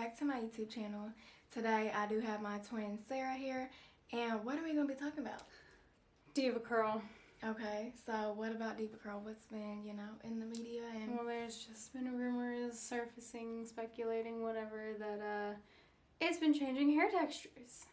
back to my YouTube channel. Today I do have my twin Sarah here, and what are we going to be talking about? Devacurl. Okay, so what about Devacurl? What's been, in the media? And Well, there's just been rumors surfacing, speculating, whatever, that it's been changing hair textures.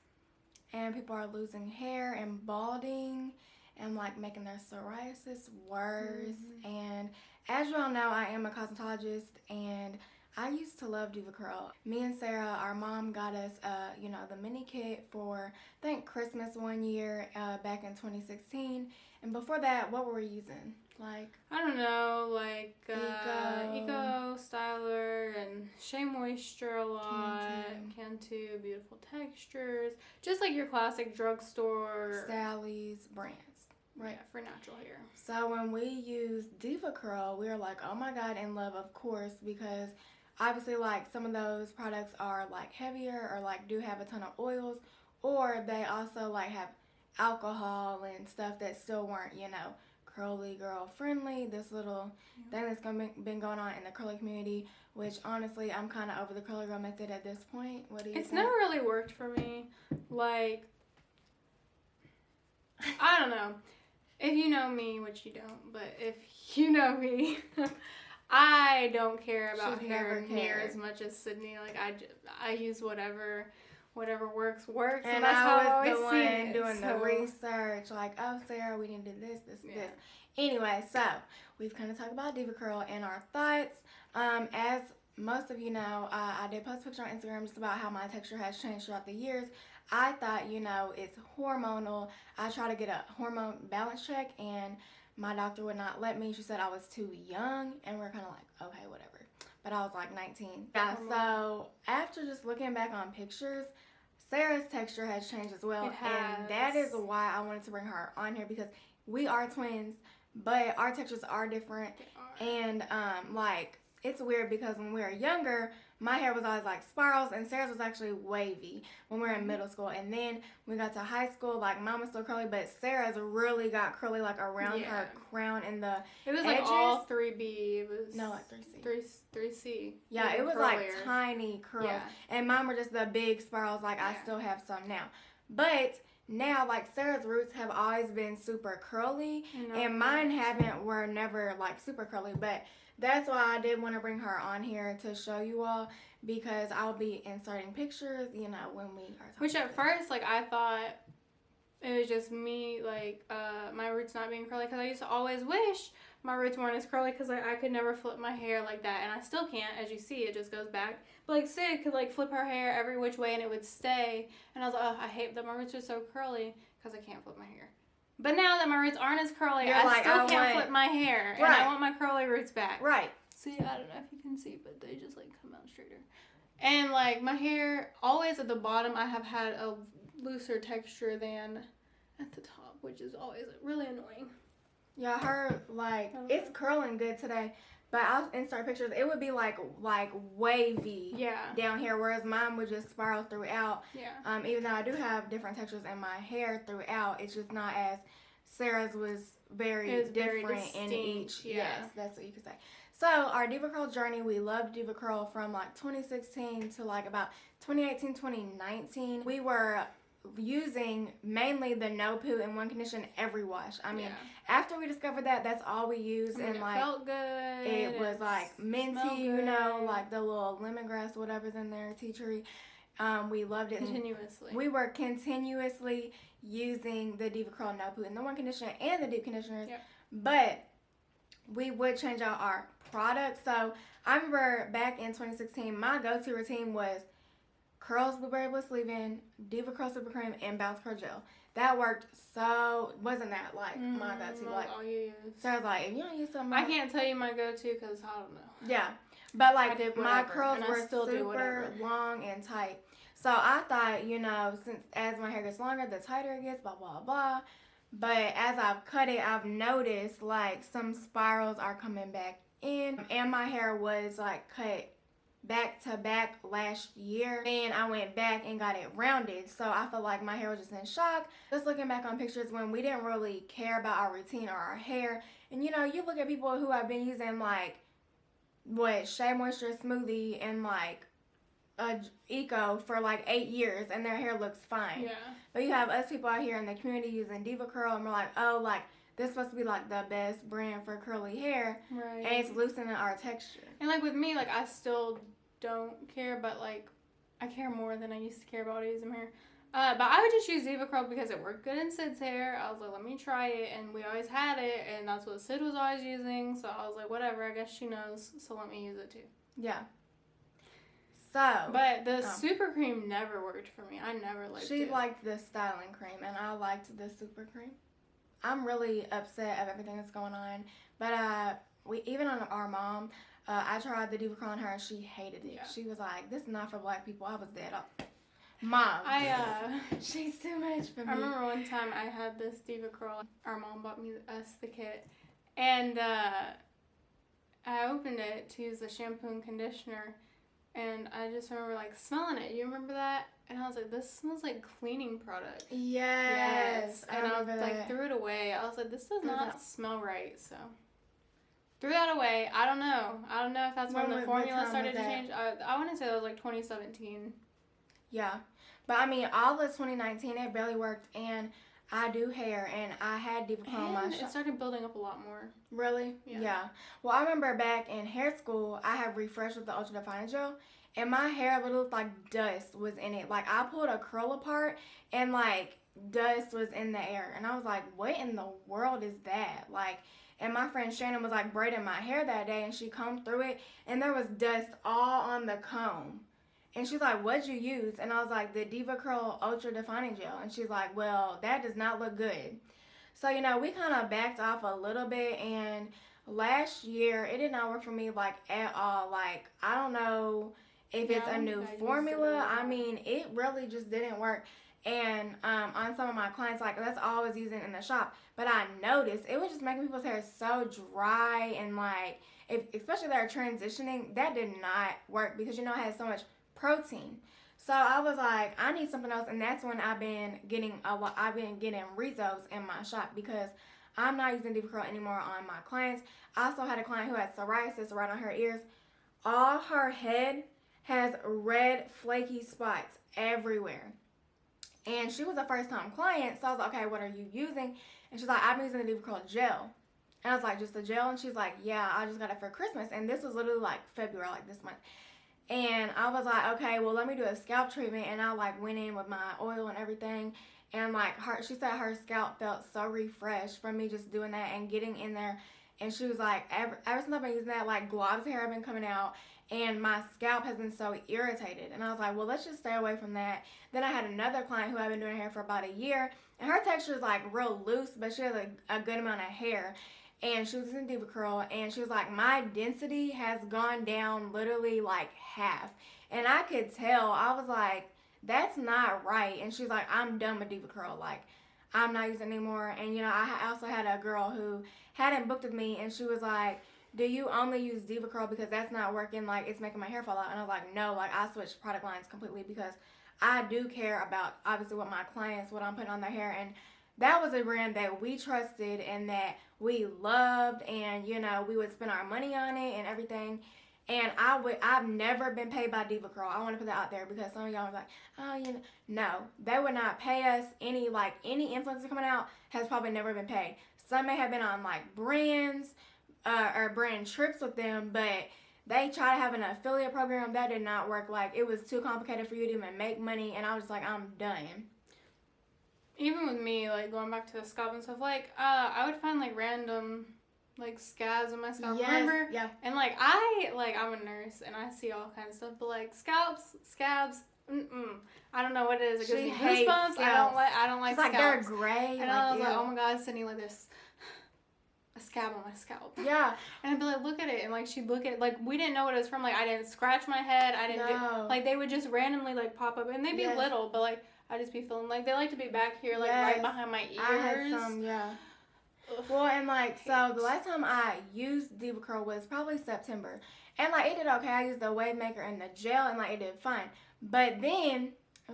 And people are losing hair and balding and like making their psoriasis worse. And as you all know, I am a cosmetologist and I used to love Devacurl. Me and Sarah, our mom got us, the mini kit for, I think, Christmas one year back in 2016. And before that, what were we using? Like, I don't know, like Eco Styler and Shea Moisture a lot. Cantu, Beautiful Textures. Just like your classic drugstore. Sally's brands. Right. Yeah, for natural hair. So when we used Devacurl, we were like, oh my god, in love, of course, because obviously like some of those products are like heavier or like do have a ton of oils, or they also like have alcohol and stuff that still weren't, curly girl friendly. This little thing that's been going on in the curly community, which honestly I'm kind of over the curly girl method at this point. What do you think? It's never really worked for me. Like, I don't know. If you know me, which you don't, but if you know me, I don't care about hair near as much as Sydney. Like, I use whatever works. And that's how I was always the one doing the research, like, oh, Sarah, we need to do this. Anyway, so we've kind of talked about Devacurl and our thoughts. As most of you know, I did post a picture on Instagram just about how my texture has changed throughout the years. I thought, it's hormonal. I tried to get a hormone balance check, and my doctor would not let me. She said I was too young, and we're kind of like, okay, whatever. But I was like 19. Yeah, so after just looking back on pictures, Sarah's texture has changed as well. It has. And that is why I wanted to bring her on here, because we are twins, but our textures are different. And it's weird because when we were younger, my hair was always like spirals, and Sarah's was actually wavy when we were in middle school. And then when we got to high school, like mine was still curly, but Sarah's really got curly like around her crown and the It was edges. like all 3B. It was like 3C. 3C. Yeah, it was curlier. like tiny curls. Yeah. And mine were just the big spirals, like I still have some now. But now, like, Sarah's roots have always been super curly, and mine were never like super curly. But that's why I did want to bring her on here to show you all, because I'll be inserting pictures, when we are talking. Which at first, like, I thought it was just me, like, my roots not being curly, because I used to always wish my roots weren't as curly, because I could never flip my hair like that, and I still can't. As you see, it just goes back. But like Sid could like flip her hair every which way and it would stay, and I was like, oh, I hate that my roots are so curly because I can't flip my hair. But now that my roots aren't as curly, I still can't flip my hair, and I want my curly roots back. Right. See, I don't know if you can see, but they just like come out straighter. And like my hair, always at the bottom, I have had a looser texture than at the top, which is always really annoying. Yeah, her it's curling good today, but I'll insert pictures. It would be like wavy down here, whereas mine would just spiral throughout. Yeah. Even though I do have different textures in my hair throughout, it's just not as Sarah's was very different in each. Yeah. Yes, that's what you could say. So our Devacurl journey, we loved Devacurl from like 2016 to like about 2018, 2019. We were using mainly the no poo in one condition every wash. I mean, after we discovered that, that's all we used, and like it felt good. It was like minty, like the little lemongrass, whatever's in there, tea tree. We loved it continuously. We were continuously using the Devacurl no poo in the one conditioner and the deep conditioners, but we would change out our products. So I remember back in 2016, my go-to routine was Curls Blueberry Bliss Leave-In, Devacurl Super Cream, and Bounce Curl Gel. That worked so... Wasn't that, like, my go-to? Like, all you use. So I was like, if you don't use something... I can't tell you my go-to because I don't know. Yeah. But, like, my curls were super long and tight. So I thought, since as my hair gets longer, the tighter it gets, blah, blah, blah. But as I've cut it, I've noticed, like, some spirals are coming back in. And my hair was, like, cut back to back last year, and I went back and got it rounded, so I felt like my hair was just in shock. Just looking back on pictures when we didn't really care about our routine or our hair, and you look at people who have been using like Shea Moisture smoothie and like eco for like 8 years and their hair looks fine. Yeah. But you have us people out here in the community using Devacurl and we're like, oh, like this is supposed to be like the best brand for curly hair. Right. And it's loosening our texture. And like with me, like I still don't care, but like I care more than I used to care about using my hair. But I would just use Devacurl because it worked good in Syd's hair. I was like, let me try it, and we always had it, and that's what Syd was always using. So I was like, whatever, I guess she knows, so let me use it too. Yeah. So. But the super cream never worked for me. I never liked it. She liked the styling cream, and I liked the super cream. I'm really upset of everything that's going on. But we even on our mom, I tried the Devacurl on her, and she hated it. Yeah. She was like, "This is not for black people." I was dead. Mom, she's too much for me. I remember one time I had this Devacurl. Our mom bought us the kit, and I opened it to use the shampoo and conditioner, and I just remember like smelling it. You remember that? And I was like, "This smells like cleaning product." Yes. And I like threw it away. I was like, "This does not smell right." So threw that away. I don't know if that's when the formula started to change. I want to say it was like 2017. Yeah. But I mean, all of 2019, it barely worked, and I do hair, and I had Devacurl on my shop. It started building up a lot more. Really? Yeah. Well, I remember back in hair school, I had refreshed with the Ultra Defining Gel, and my hair literally looked like dust was in it. Like, I pulled a curl apart, and, like, dust was in the air. And I was like, what in the world is that? Like, and my friend Shannon was, like, braiding my hair that day, and she combed through it, and there was dust all on the comb. And she's like, what'd you use? And I was like, the Devacurl Ultra Defining Gel. And she's like, well, that does not look good. So, you know, we kind of backed off a little bit. And last year, it did not work for me, like, at all. Like, I don't know if it's a new formula. I mean, it really just didn't work. And on some of my clients, like, that's all I was using in the shop. But I noticed it was just making people's hair so dry. And, like, especially if they're transitioning, that did not work. Because, you know, it has so much protein. So I was like, I need something else, and that's when I've been getting results in my shop because I'm not using Devacurl anymore on my clients. I also had a client who had psoriasis right on her ears. All her head has red flaky spots everywhere. And she was a first time client, so I was like, okay, what are you using? And she's like, I've been using the Devacurl gel. And I was like, just the gel? And she's like, yeah, I just got it for Christmas. And this was literally like February, like this month. And I was like, okay, well, let me do a scalp treatment. And I, like, went in with my oil and everything. And, like, she said her scalp felt so refreshed from me just doing that and getting in there. And she was like, ever since I've been using that, like, globs hair have been coming out. And my scalp has been so irritated. And I was like, well, let's just stay away from that. Then I had another client who I've been doing hair for about a year. And her texture is, like, real loose, but she has a good amount of hair. And she was using Devacurl, and she was like, my density has gone down literally like half. And I could tell. I was like, that's not right. And she's like, I'm done with Devacurl. Like, I'm not using it anymore. And, you know, I also had a girl who hadn't booked with me, and she was like, do you only use Devacurl because that's not working? Like, it's making my hair fall out. And I was like, no. Like, I switched product lines completely because I do care about, obviously, what my clients, what I'm putting on their hair. And that was a brand that we trusted and that we loved, and, you know, we would spend our money on it and everything. And I've never been paid by Devacurl. I want to put that out there because some of y'all are like, oh, you know, no, they would not pay us. Any influencer coming out has probably never been paid. Some may have been on like brands or brand trips with them, but they tried to have an affiliate program that did not work. Like, it was too complicated for you to even make money, and I was just like, I'm done. Even with me, like, going back to the scalp and stuff, like, I would find, like, random, like, scabs on my scalp, remember? Yeah. And, like, I'm a nurse, and I see all kinds of stuff, but, like, scabs, I don't know what it is. It gives me goosebumps. I don't like scalps. Like, they're gray. And I was like, oh, my God, Sydney, like, there's a scab on my scalp. Yeah. And I'd be like, look at it. And, like, she'd look at it. Like, we didn't know what it was from. Like, I didn't scratch my head. I didn't do, like, they would just randomly, like, pop up. And they'd be little, but, like, I just be feeling like they like to be back here, like right behind my ears. I had some, Well, and like, so the last time I used Devacurl was probably September. And like, it did okay. I used the wave maker and the gel, and like, it did fine. But then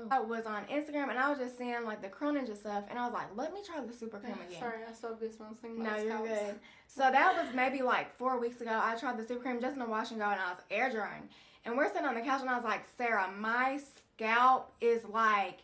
I was on Instagram, and I was just seeing like the Curl Ninja stuff, and I was like, let me try the super cream again. Sorry, I still have goosebumps thinking about No, you're good. So that was maybe like 4 weeks ago. I tried the super cream just in a wash and go, and I was air drying. And we're sitting on the couch, and I was like, Sarah, my scalp is like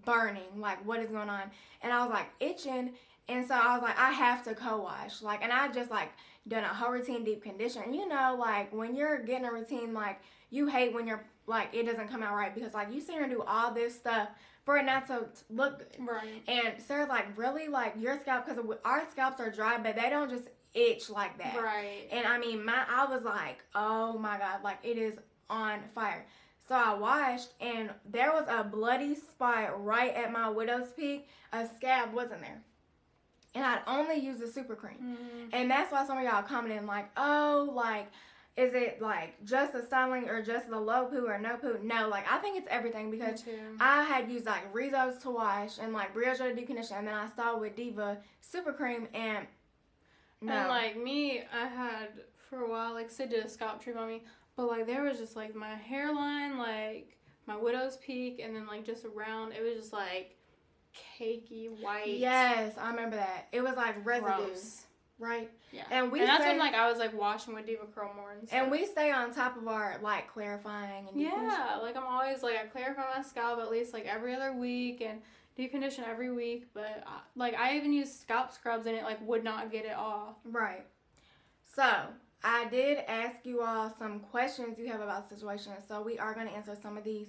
burning. Like, what is going on? And I was like itching. And so I was like, I have to co-wash. Like, and I just like done a whole routine deep conditioner. And you know, like when you're getting a routine, like you hate when you're like it doesn't come out right, because like you sit here and do all this stuff for it not to look good. Right. And Sarah's like, really? Like your scalp, because our scalps are dry, but they don't just itch like that. Right. And I mean, I was like, oh my God, like it is on fire. So I washed, and there was a bloody spot right at my widow's peak. A scab wasn't there. And I'd only used the super cream. Mm-hmm. And that's why some of y'all commenting like, oh, like, is it like just the styling or just the low poo or no poo? No, like I think it's everything, because I had used like Rizzo's to wash and like Brioche deep conditioner, and then I started with Deva super cream, and no. And like me, I had for a while, like Sid did a scalp treatment on me, but like there was just like my hairline, like my widow's peak, and then like just around, it was just like cakey white. Yes, I remember that. It was like residue. Gross. Right? Yeah. And that's when like I was like washing with Devacurl more and stuff. And we stay on top of our like clarifying and yeah, like I'm always like I clarify my scalp at least like every other week and deep condition every week, but like I even use scalp scrubs and it like would not get it off. Right. So I did ask you all some questions you have about the situation, so we are going to answer some of these.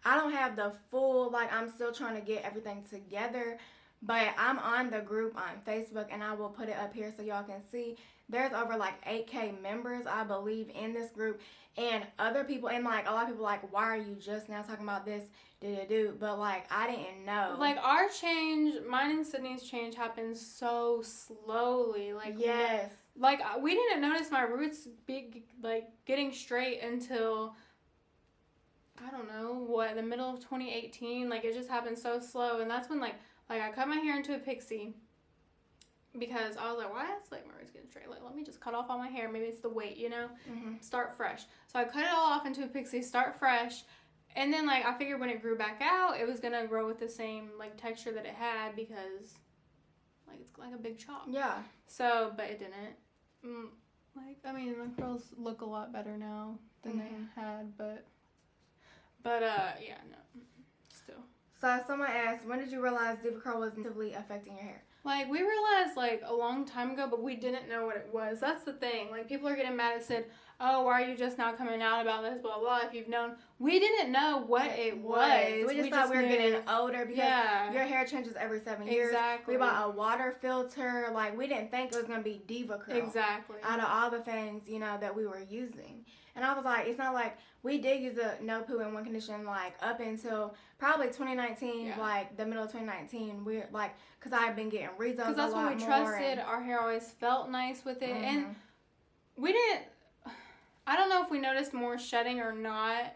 I don't have the full, like I'm still trying to get everything together, but I'm on the group on Facebook, and I will put it up here so y'all can see. There's over like 8K members, I believe, in this group, and other people, and like a lot of people like, why are you just now talking about this? But like I didn't know. Like our change, mine and Sydney's change happened so slowly. Like yes, like we didn't notice my roots getting straight until I don't know what, the middle of 2018. Like it just happened so slow, and that's when like I cut my hair into a pixie because I was like, why is like my roots getting straight? Like let me just cut off all my hair. Maybe it's the weight, you know. Start fresh. So I cut it all off into a pixie. Start fresh. And then, like, I figured when it grew back out, it was going to grow with the same, like, texture that it had because, like, it's like a big chop. Yeah. So, but it didn't. Like, I mean, my curls look a lot better now than they had, but, yeah, no. Still. So, someone asked, when did you realize Devacurl was negatively affecting your hair? Like, we realized, like, a long time ago, but we didn't know what it was. That's the thing. Like, people are getting mad and said, oh, why are you just now coming out about this, blah, blah, if you've known. We didn't know what it was. We just thought we were getting older because your hair changes every 7 years. Exactly. We bought a water filter. Like, we didn't think it was going to be Devacurl. Exactly. Out of all the things, you know, that we were using. And I was like, it's not like we did use a no poo in one condition, like, up until probably 2019, like, the middle of 2019. We're, like, because I had been getting Rizzo's a lot more. Because that's when we trusted. Our hair always felt nice with it. And we didn't, I don't know if we noticed more shedding or not.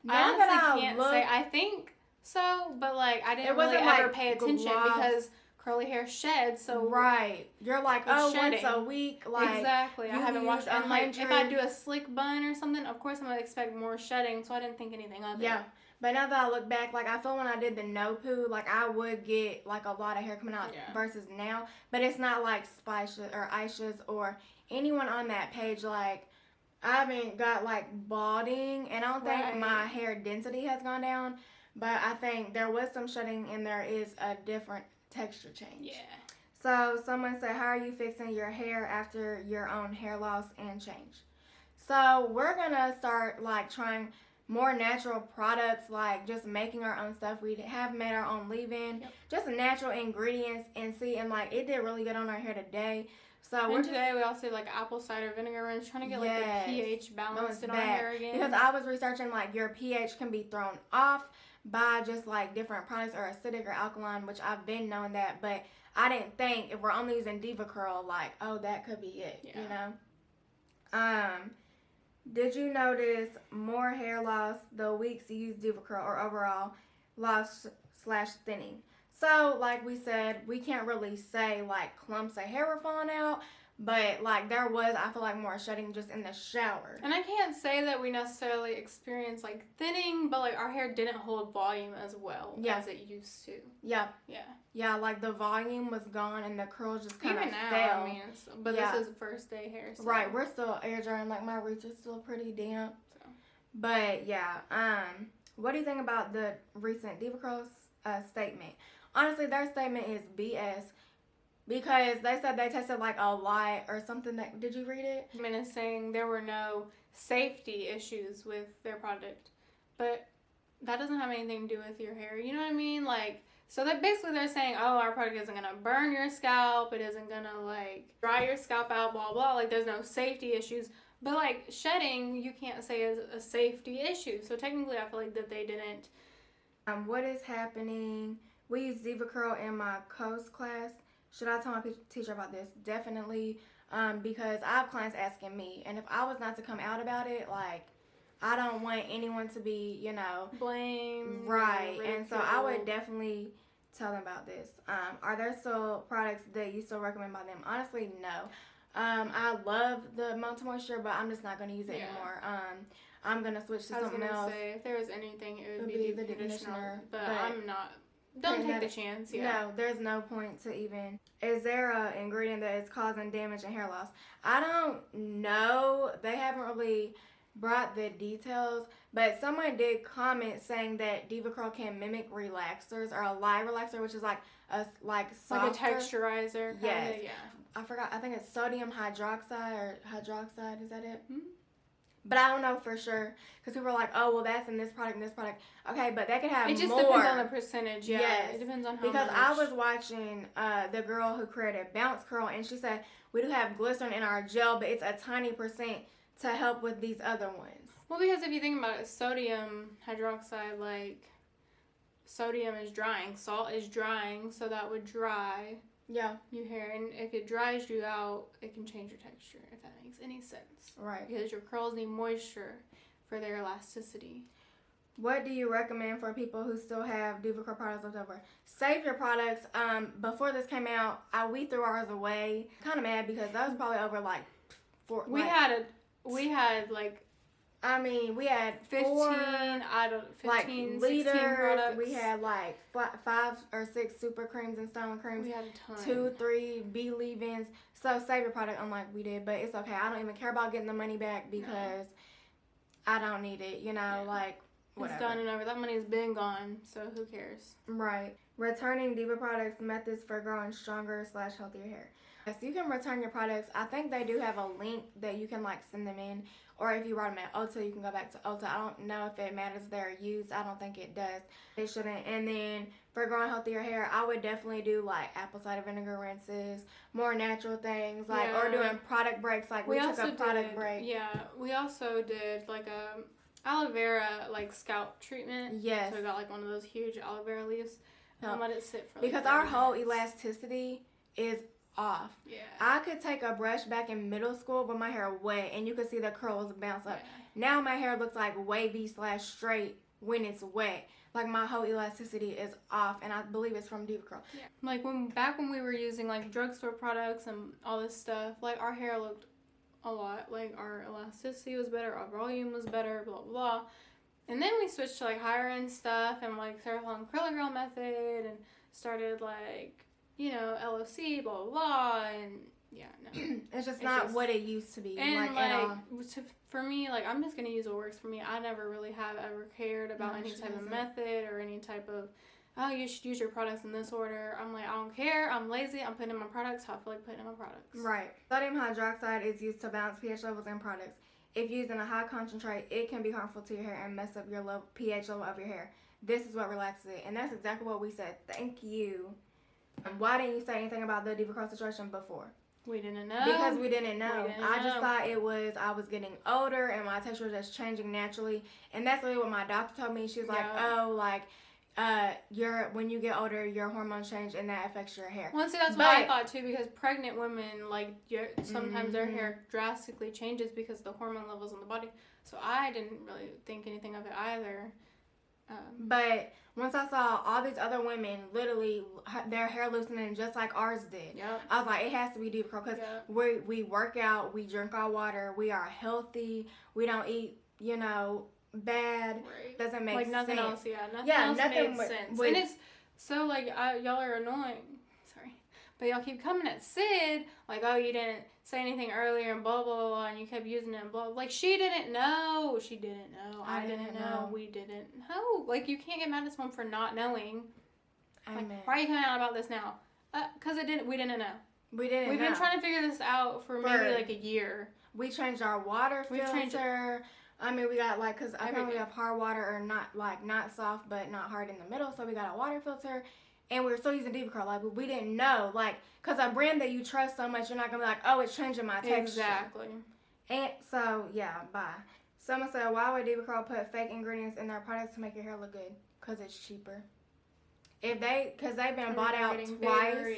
I honestly can't say. I think so, but, like, I didn't really ever pay attention because curly hair sheds, so you're like, oh, shedding. once a week, like exactly. I haven't washed, and like if I do a slick bun or something, of course I'm gonna expect more shedding, so I didn't think anything of it. Yeah, but now that I look back, like I feel when I did the no poo, like I would get like a lot of hair coming out versus now, but it's not like Spice or Aisha's or anyone on that page. Like I haven't got like balding, and I don't think my hair density has gone down, but I think there was some shedding and there is a different texture change. Yeah. So someone said, how are you fixing your hair after your own hair loss and change? So we're gonna start like trying more natural products, like just making our own stuff. We have made our own leave-in, just natural ingredients, and like it did really good on our hair today. So today we also did like apple cider vinegar rinse, trying to get like the pH balanced in our hair again. Because I was researching like your pH can be thrown off by just like different products or acidic or alkaline, which I've been knowing that, but I didn't think if we're only using Devacurl, like, oh, that could be it, you know? Did you notice more hair loss the weeks you use Devacurl or overall loss / thinning? So, like we said, we can't really say like clumps of hair were falling out, but like there was, I feel like, more shedding just in the shower. And I can't say that we necessarily experienced like thinning, but like our hair didn't hold volume as well as it used to. Yeah, like the volume was gone and the curls just kind of fell. I mean, but this is first day hair. So. Right, we're still air drying. Like my roots are still pretty damp. But yeah, what do you think about the recent Devacurl statement? Honestly, their statement is BS because they said they tested like a lot or something. That did you read it? And it's saying there were no safety issues with their product, but that doesn't have anything to do with your hair. You know what I mean? Like, so that basically they're saying, oh, our product isn't gonna burn your scalp, it isn't gonna like dry your scalp out, blah blah. Like, there's no safety issues. But like shedding, you can't say is a safety issue. So technically, I feel like that they didn't. What is happening? We use Devacurl in my coast class. Should I tell my teacher about this? Definitely, because I have clients asking me, and if I was not to come out about it, like, I don't want anyone to be, Blamed. right. And so I would definitely tell them about this. Are there still products that you still recommend by them? Honestly, no. I love the Multi Moisture, but I'm just not going to use it anymore. I'm going to switch to something else. I was going to say, if there was anything, it would be the conditioner. But I'm not. Don't take the chance. Yeah. No, there's no point to even. Is there an ingredient that is causing damage and hair loss? I don't know. They haven't really brought the details, but someone did comment saying that Devacurl can mimic relaxers or a lye relaxer, which is like a softer, like a texturizer. Yes. Yeah. I forgot. I think it's sodium hydroxide or hydroxide. Is that it? Mm-hmm. But I don't know for sure because people are like, oh, well, that's in this product and this product. Okay, but that could have more. It just depends on the percentage. Yeah, yes. It depends on how because much. I was watching the girl who created Bounce Curl, and she said we do have glycerin in our gel, but it's a tiny percent to help with these other ones. Well, because if you think about it, sodium hydroxide, like, sodium is drying, salt is drying, so that would dry your hair. And if it dries you out, it can change your texture, if that makes any sense. Right. Because your curls need moisture for their elasticity. What do you recommend for people who still have Devacurl products left over? Save your products. Before this came out, we threw ours away. Kind of mad because that was probably over like 4. We had 15 liters. 16 products. We had like 5 or 6 super creams and stone creams. We had a ton. 2, 3 B leave-ins. So save your product, unlike we did, but it's okay. I don't even care about getting the money back because I don't need it. Like whatever. It's done and over. That money's been gone, so who cares? Right. Returning Deva products, methods for growing stronger / healthier hair. Yes, you can return your products. I think they do have a link that you can like send them in, or if you write them at Ulta, you can go back to Ulta. I don't know if it matters they're used. I don't think it does. It shouldn't. And then for growing healthier hair, I would definitely do like apple cider vinegar rinses, more natural things, like or doing product breaks. Like we took a product break. Yeah, we also did like a aloe vera like scalp treatment. Yes. So we got like one of those huge aloe vera leaves and let it sit for because our whole elasticity is off. Yeah. I could take a brush back in middle school with my hair wet and you could see the curls bounce up. Yeah. Now my hair looks like wavy / straight when it's wet. Like my whole elasticity is off, and I believe it's from Devacurl. Yeah. Like back when we were using like drugstore products and all this stuff, like our hair looked a lot like our elasticity was better, our volume was better, blah blah. And then we switched to like higher end stuff and like started following Curly Girl method and started like LOC, blah blah blah, and it's just not what it used to be. And at all. For me, like I'm just gonna use what works for me. I never really have ever cared about any type of method or any type of you should use your products in this order. I'm like, I don't care. I'm lazy. I'm putting in my products how I feel like putting in my products. Right. Sodium hydroxide is used to balance pH levels in products. If used in a high concentrate, it can be harmful to your hair and mess up your pH level of your hair. This is what relaxes it, and that's exactly what we said. Thank you. And why didn't you say anything about the Devacurl situation before? We didn't know. Because we didn't know. I just thought I was getting older and my texture was just changing naturally. And that's really what my doctor told me. She was like, when you get older, your hormones change and that affects your hair. Well, see, that's what I thought too, because pregnant women, like, sometimes their hair drastically changes because of the hormone levels in the body. So I didn't really think anything of it either. But once I saw all these other women, literally, their hair loosening just like ours did. Yep. I was like, it has to be Devacurl because we work out, we drink our water, we are healthy, we don't eat, bad. Right. Doesn't make like sense. Nothing else, nothing else made sense. And it's so, like, y'all are annoying. Sorry. But y'all keep coming at Syd, like, oh, you didn't say anything earlier and blah, blah, blah, and you kept using it and blah, blah. Like, she didn't know. She didn't know. I didn't know. We didn't know. Like, you can't get mad at someone for not knowing. Like, why are you coming out about this now? Because we didn't know. We've been trying to figure this out for maybe like a year. We changed our water filter. I mean, we got like, because apparently we have hard water or not soft but not hard in the middle. So we got a water filter. And we were still using Devacurl, like, but we didn't know, like, because a brand that you trust so much, you're not going to be like, oh, it's changing my texture. Exactly. And so, yeah, bye. Someone said, why would Devacurl put fake ingredients in their products to make your hair look good? Because it's cheaper. Because they've been bought out twice. Bigger,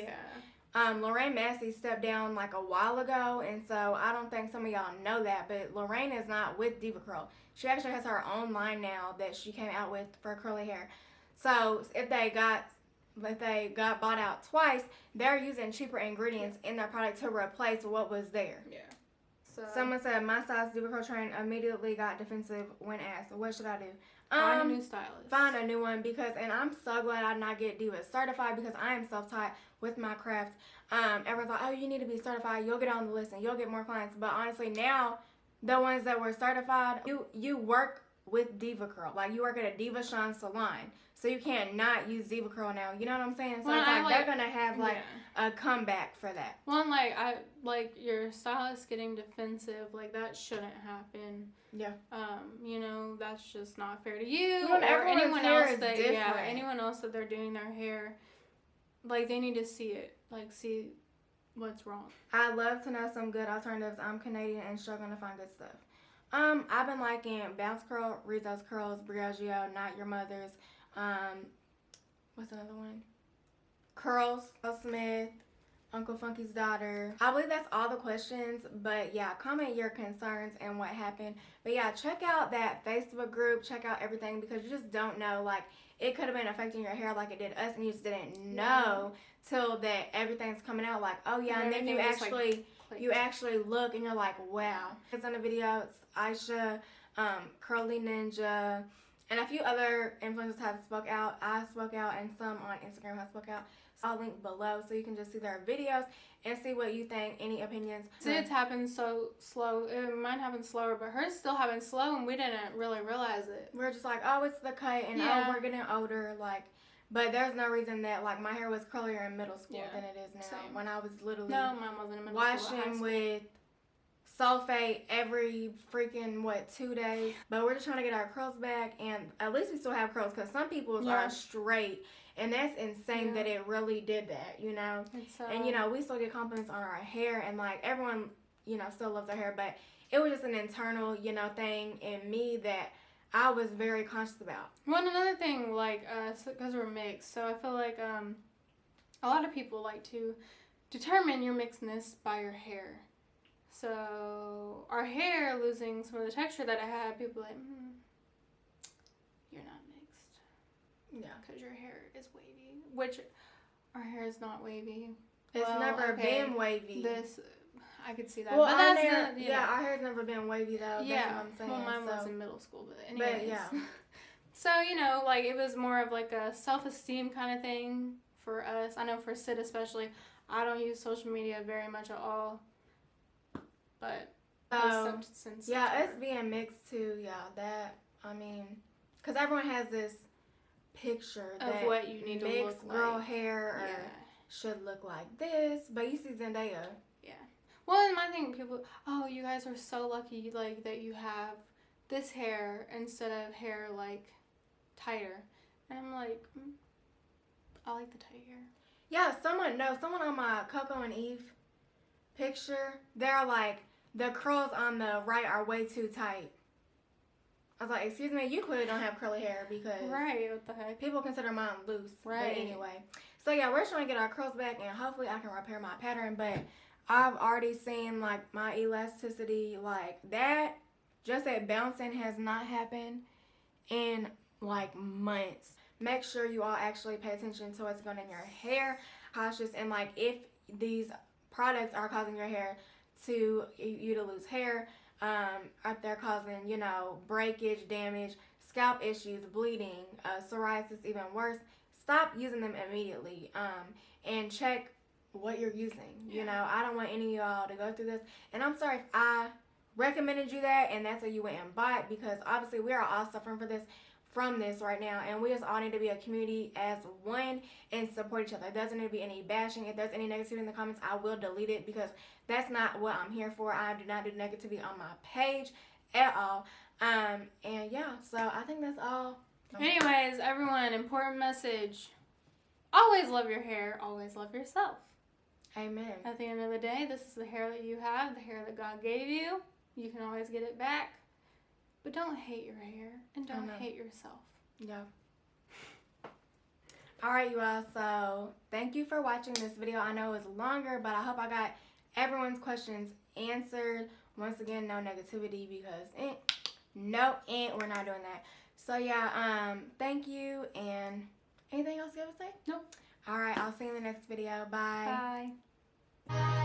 yeah. Lorraine Massey stepped down, like, a while ago, and so I don't think some of y'all know that, but Lorraine is not with Devacurl. She actually has her own line now that she came out with for curly hair. So, if they got bought out twice, they're using cheaper ingredients in their product to replace what was there. Yeah. So someone said my size Devacurl train immediately got defensive when asked, what should I do? Find a new stylist. Find a new one and I'm so glad I did not get Deva certified because I am self-taught with my craft. Everyone's like, oh, you need to be certified. You'll get on the list and you'll get more clients. But honestly, now the ones that were certified, you work with Devacurl. Like, you work at a Deva Shine salon. So you can't not use Devacurl now. You know what I'm saying? So it's like they're going to have, like, a comeback for that. Well, and, your stylist getting defensive, like, that shouldn't happen. Yeah. You know, that's just not fair to you. Well, or anyone else that, different. anyone else that they're doing their hair. Like, they need to see it. Like, see what's wrong. I'd love to know some good alternatives. I'm Canadian and struggling to find good stuff. I've been liking Bounce Curl, Rizzo's Curls, Briogeo, Not Your Mother's. What's another one? Curls, Smith, Uncle Funky's Daughter. I believe that's all the questions, but yeah, comment your concerns and what happened. But yeah, check out that Facebook group, check out everything because you just don't know, like, it could have been affecting your hair like it did us and you just didn't know till that everything's coming out like, oh yeah, and then you actually look and you're like, wow. It's on the video, it's Aisha, Curly Ninja, and a few other influencers have spoke out. I spoke out and some on Instagram have spoke out. So I'll link below so you can just see their videos and see what you think, any opinions. Syd's happened so slow. Mine happened slower, but hers still happened slow and we didn't really realize it. We're just like, oh, it's the cut and oh, we're getting older. Like, but there's no reason that, like, my hair was curlier in middle school than it is now. Same. When I was literally mine wasn't in middle school. washing with sulfate every freaking 2 days. But we're just trying to get our curls back, and at least we still have curls because some people's are straight, and that's insane that it really did that, you know. And you know, we still get compliments on our hair, and like everyone, you know, still loves our hair, but it was just an internal, you know, thing in me that I was very conscious about. Well, another thing, like, because we're mixed, so I feel like a lot of people like to determine your mixedness by your hair. So our hair losing some of the texture that I had, people like, you're not mixed. Yeah. Because your hair is wavy, which our hair is not wavy. It's never been wavy. I could see that. Well, but our hair's never been wavy though. Yeah. That's what I'm saying. Well, mine was in middle school, but anyways. But yeah. So, you know, like, it was more of like a self-esteem kind of thing for us. I know for Syd especially, I don't use social media very much at all. But since us being mixed too, that, I mean, because everyone has this picture of that what you need to look like. Girl hair should look like this, but you see Zendaya. Yeah. Well, and my thing, people, oh, you guys are so lucky, like, that you have this hair instead of hair, like, tighter. And I'm like, I like the tight hair. Yeah, someone on my Coco and Eve picture, they're like, the curls on the right are way too tight. I was like, excuse me, you clearly don't have curly hair because what the heck? People consider mine loose. Right. But anyway. So yeah, we're trying to get our curls back and hopefully I can repair my pattern, but I've already seen like my elasticity like that. Just that bouncing has not happened in like months. Make sure you all actually pay attention to what's going in your hair. Cautious and like if these products are causing your hair to you to lose hair, if they're causing, you know, breakage, damage, scalp issues, bleeding, psoriasis, even worse, stop using them immediately. And check what you're using. You know, I don't want any of y'all to go through this. And I'm sorry if I recommended you that and that's what you went and bought, because obviously we are all suffering from this right now, and we just all need to be a community as one and support each other. There doesn't need to be any bashing. If there's any negativity in the comments, I will delete it, because that's not what I'm here for. I do not do negativity on my page at all. And yeah, so I think that's all. Anyways, everyone, important message. Always love your hair. Always love yourself. Amen. At the end of the day, this is the hair that you have, the hair that God gave you. You can always get it back. But don't hate your hair and don't hate yourself. Yeah. Alright, you all. So, thank you for watching this video. I know it was longer, but I hope I got everyone's questions answered. Once again, no negativity, because we're not doing that. So, yeah, thank you. And anything else you have to say? Nope. Alright, I'll see you in the next video. Bye. Bye.